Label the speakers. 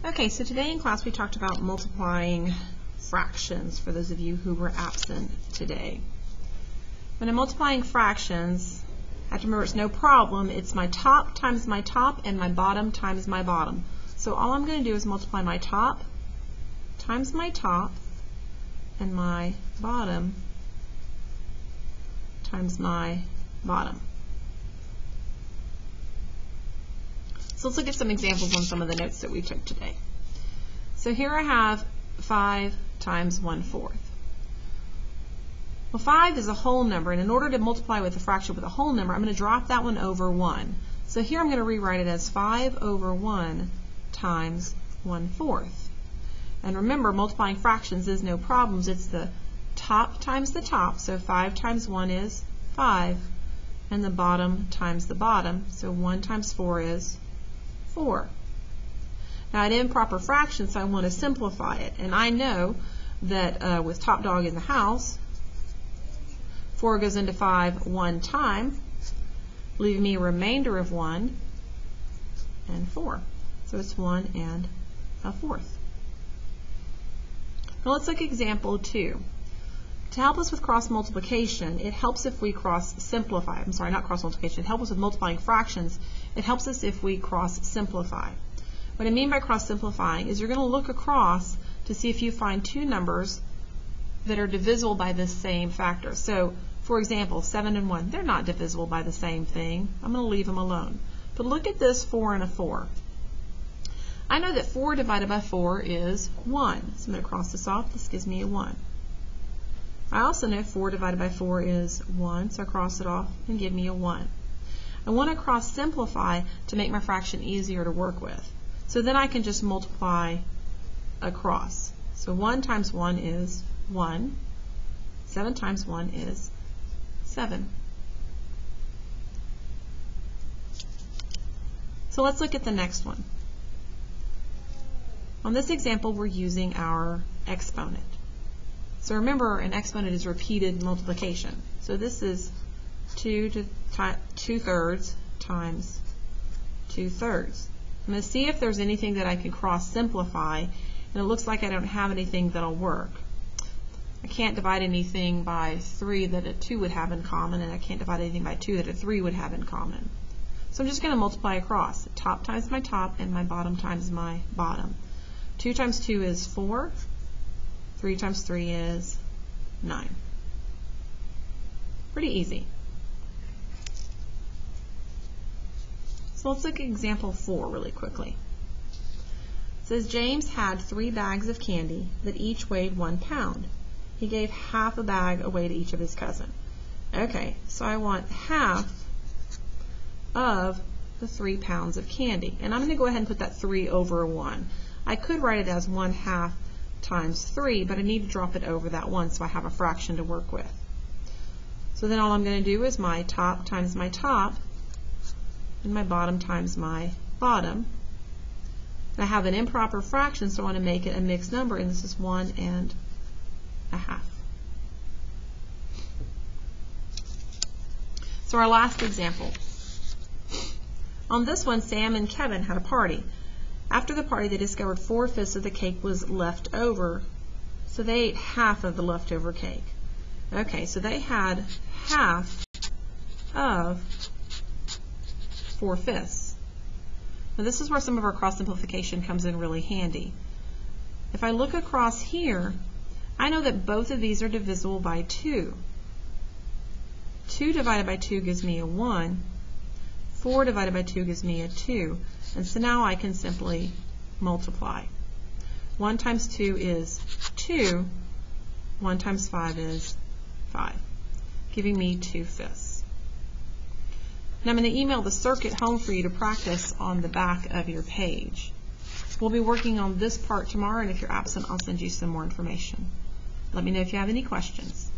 Speaker 1: Okay, so today in class we talked about multiplying fractions for those of you who were absent today. When I'm multiplying fractions, I have to remember it's no problem. It's my top times my top and my bottom times my bottom. So all I'm going to do is multiply my top times my top and my bottom times my bottom. So let's look at some examples on some of the notes that we took today. So here I have 5 times 1/4. Well, 5 is a whole number, and in order to multiply with a fraction with a whole number, I'm going to drop that one over 1. So here I'm going to rewrite it as 5 over 1 times 1/4. And remember, multiplying fractions is no problems. It's the top times the top, so 5 times 1 is 5, and the bottom times the bottom, so 1 times 4 is 4. Now, an improper fraction, so I want to simplify it. And I know that with top dog in the house, 4 goes into 5 one time, leaving me a remainder of 1 and 4. So it's 1 and 1/4. Now let's look at example 2. To help us with cross multiplication, it helps if we cross simplify. I'm sorry, not cross multiplication. It helps us with multiplying fractions. It helps us if we cross simplify. What I mean by cross simplifying is you're going to look across to see if you find two numbers that are divisible by the same factor. So, for example, 7 and 1, they're not divisible by the same thing. I'm going to leave them alone. But look at this 4 and a 4. I know that 4 divided by 4 is 1. So I'm going to cross this off. This gives me a 1. I also know 4 divided by 4 is 1, so I cross it off and give me a 1. I want to cross simplify to make my fraction easier to work with. So then I can just multiply across. So 1 times 1 is 1. 7 times 1 is 7. So let's look at the next one. On this example, we're using our exponent. So remember, an exponent is repeated multiplication. So this is 2 2/3 times 2/3. I'm going to see if there's anything that I can cross simplify, and it looks like I don't have anything that'll work. I can't divide anything by 3 that a 2 would have in common, and I can't divide anything by 2 that a 3 would have in common. So I'm just going to multiply across. Top times my top and my bottom times my bottom. 2 times 2 is 4. 3 times 3 is 9. Pretty easy. So let's look at example 4 really quickly. It says James had 3 bags of candy that each weighed 1 pound. He gave half a bag away to each of his cousins. Okay, so I want half of the 3 pounds of candy. And I'm going to go ahead and put that 3 over a 1. I could write it as 1/2 times 3, but I need to drop it over that 1 so I have a fraction to work with. So then all I'm going to do is my top times my top and my bottom times my bottom. And I have an improper fraction, so I want to make it a mixed number, and this is 1 1/2. So our last example. On this one, Sam and Kevin had a party. After the party, they discovered 4/5 of the cake was left over, so they ate half of the leftover cake. Okay, so they had half of 4/5. Now this is where some of our cross simplification comes in really handy. If I look across here, I know that both of these are divisible by 2. 2 divided by 2 gives me a 1. 4 divided by 2 gives me a 2. And so now I can simply multiply. 1 times 2 is 2. 1 times 5 is 5, giving me 2/5. Now I'm going to email the circuit home for you to practice on the back of your page. We'll be working on this part tomorrow, and if you're absent, I'll send you some more information. Let me know if you have any questions.